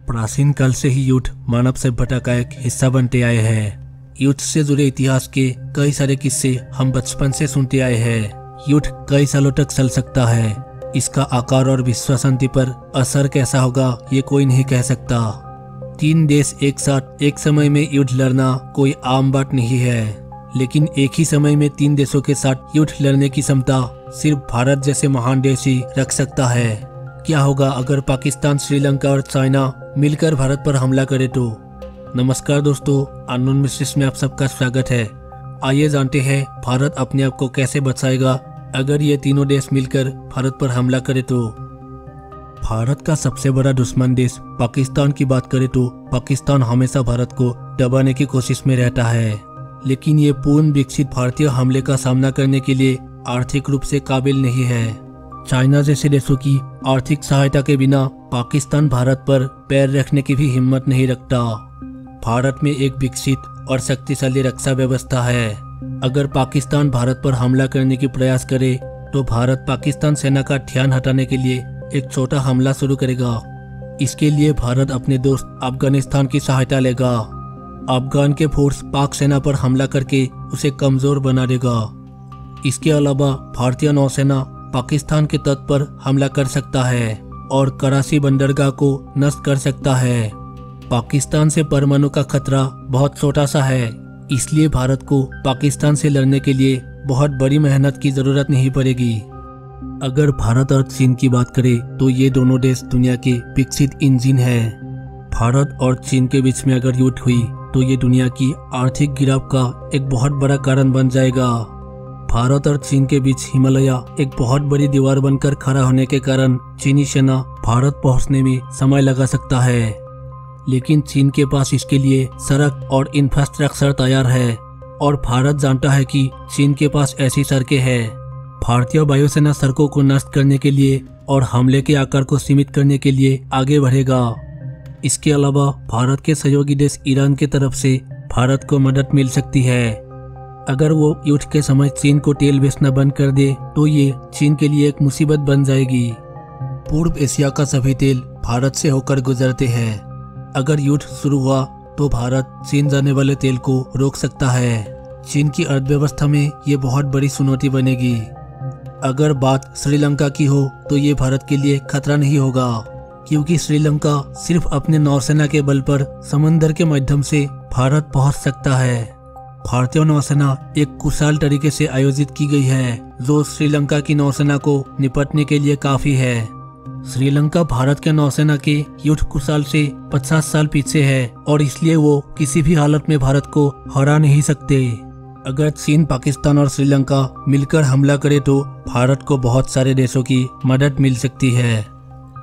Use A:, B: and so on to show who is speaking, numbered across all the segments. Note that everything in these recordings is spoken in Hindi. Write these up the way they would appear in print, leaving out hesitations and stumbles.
A: प्राचीन काल से ही युद्ध मानव सभ्यता का एक हिस्सा बनते आए हैं। युद्ध से जुड़े इतिहास के कई सारे किस्से हम बचपन से सुनते आए हैं। युद्ध कई सालों तक चल सकता है। इसका आकार और विश्व शांति पर असर कैसा होगा ये कोई नहीं कह सकता। तीन देश एक साथ एक समय में युद्ध लड़ना कोई आम बात नहीं है, लेकिन एक ही समय में तीन देशों के साथ युद्ध लड़ने की क्षमता सिर्फ भारत जैसे महान देश ही रख सकता है। क्या होगा अगर पाकिस्तान, श्रीलंका और चाइना मिलकर भारत पर हमला करे तो? नमस्कार दोस्तों, अननोन मिस्ट्रीज में आप सबका स्वागत है। आइए जानते हैं भारत अपने आप को कैसे बचाएगा अगर ये तीनों देश मिलकर भारत पर हमला करे तो। भारत का सबसे बड़ा दुश्मन देश पाकिस्तान की बात करें तो पाकिस्तान हमेशा भारत को दबाने की कोशिश में रहता है, लेकिन ये पूर्ण विकसित भारतीय हमले का सामना करने के लिए आर्थिक रूप से काबिल नहीं है। चाइना जैसे देशों की आर्थिक सहायता के बिना पाकिस्तान भारत पर पैर रखने की भी हिम्मत नहीं रखता। भारत में एक विकसित और शक्तिशाली रक्षा व्यवस्था है। अगर पाकिस्तान भारत पर हमला करने की प्रयास करे तो भारत पाकिस्तान सेना का ध्यान हटाने के लिए एक छोटा हमला शुरू करेगा। इसके लिए भारत अपने दोस्त अफगानिस्तान की सहायता लेगा। अफगान के फोर्स पाक सेना पर हमला करके उसे कमजोर बना देगा। इसके अलावा भारतीय नौसेना पाकिस्तान के तट पर हमला कर सकता है और कराची बंदरगाह को नष्ट कर सकता है। पाकिस्तान से परमाणु का खतरा बहुत छोटा सा है, इसलिए भारत को पाकिस्तान से लड़ने के लिए बहुत बड़ी मेहनत की जरूरत नहीं पड़ेगी। अगर भारत और चीन की बात करें तो ये दोनों देश दुनिया के विकसित इंजन हैं। भारत और चीन के बीच में अगर युद्ध हुई तो ये दुनिया की आर्थिक गिराव का एक बहुत बड़ा कारण बन जाएगा। भारत और चीन के बीच हिमालय एक बहुत बड़ी दीवार बनकर खड़ा होने के कारण चीनी सेना भारत पहुंचने में समय लगा सकता है, लेकिन चीन के पास इसके लिए सड़क और इंफ्रास्ट्रक्चर तैयार है और भारत जानता है कि चीन के पास ऐसी सड़कें हैं। भारतीय वायुसेना सड़कों को नष्ट करने के लिए और हमले के आकार को सीमित करने के लिए आगे बढ़ेगा। इसके अलावा भारत के सहयोगी देश ईरान की तरफ से भारत को मदद मिल सकती है। अगर वो युद्ध के समय चीन को तेल बेचना बंद कर दे तो ये चीन के लिए एक मुसीबत बन जाएगी। पूर्व एशिया का सभी तेल भारत से होकर गुजरते हैं। अगर युद्ध शुरू हुआ तो भारत चीन जाने वाले तेल को रोक सकता है। चीन की अर्थव्यवस्था में ये बहुत बड़ी चुनौती बनेगी। अगर बात श्रीलंका की हो तो ये भारत के लिए खतरा नहीं होगा, क्योंकि श्रीलंका सिर्फ अपने नौसेना के बल पर समंदर के माध्यम से भारत पहुंच सकता है। भारतीय नौसेना एक कुशल तरीके से आयोजित की गई है, जो श्रीलंका की नौसेना को निपटने के लिए काफी है। श्रीलंका भारत के नौसेना के युद्ध कुशल से 50 साल पीछे है और इसलिए वो किसी भी हालत में भारत को हरा नहीं सकते। अगर चीन, पाकिस्तान और श्रीलंका मिलकर हमला करे तो भारत को बहुत सारे देशों की मदद मिल सकती है,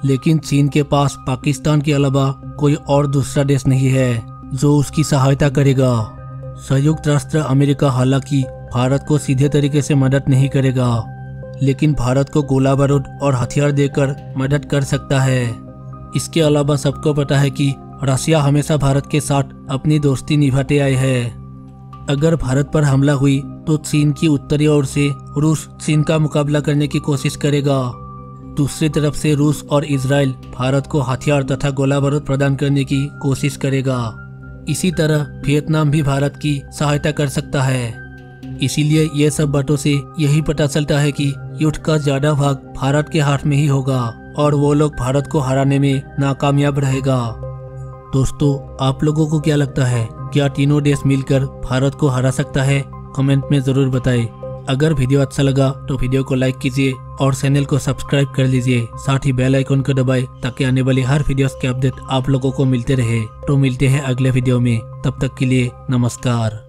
A: लेकिन चीन के पास पाकिस्तान के अलावा कोई और दूसरा देश नहीं है जो उसकी सहायता करेगा। संयुक्त राष्ट्र अमेरिका हालांकि भारत को सीधे तरीके से मदद नहीं करेगा, लेकिन भारत को गोला बारूद और हथियार देकर मदद कर सकता है। इसके अलावा सबको पता है कि रशिया हमेशा भारत के साथ अपनी दोस्ती निभाते आए हैं। अगर भारत पर हमला हुई तो चीन की उत्तरी ओर से रूस चीन का मुकाबला करने की कोशिश करेगा। दूसरी तरफ से रूस और इजराइल भारत को हथियार तथा गोला बारूद प्रदान करने की कोशिश करेगा। इसी तरह वियतनाम भी भारत की सहायता कर सकता है। इसीलिए ये सब बातों से यही पता चलता है कि युद्ध का ज्यादा भाग भारत के हाथ में ही होगा और वो लोग भारत को हराने में नाकामयाब रहेगा। दोस्तों, आप लोगों को क्या लगता है, क्या तीनों देश मिलकर भारत को हरा सकता है? कमेंट में जरूर बताएं। अगर वीडियो अच्छा लगा तो वीडियो को लाइक कीजिए और चैनल को सब्सक्राइब कर लीजिए। साथ ही बेल आइकन को दबाएं ताकि आने वाली हर वीडियोस के अपडेट आप लोगों को मिलते रहे। तो मिलते हैं अगले वीडियो में, तब तक के लिए नमस्कार।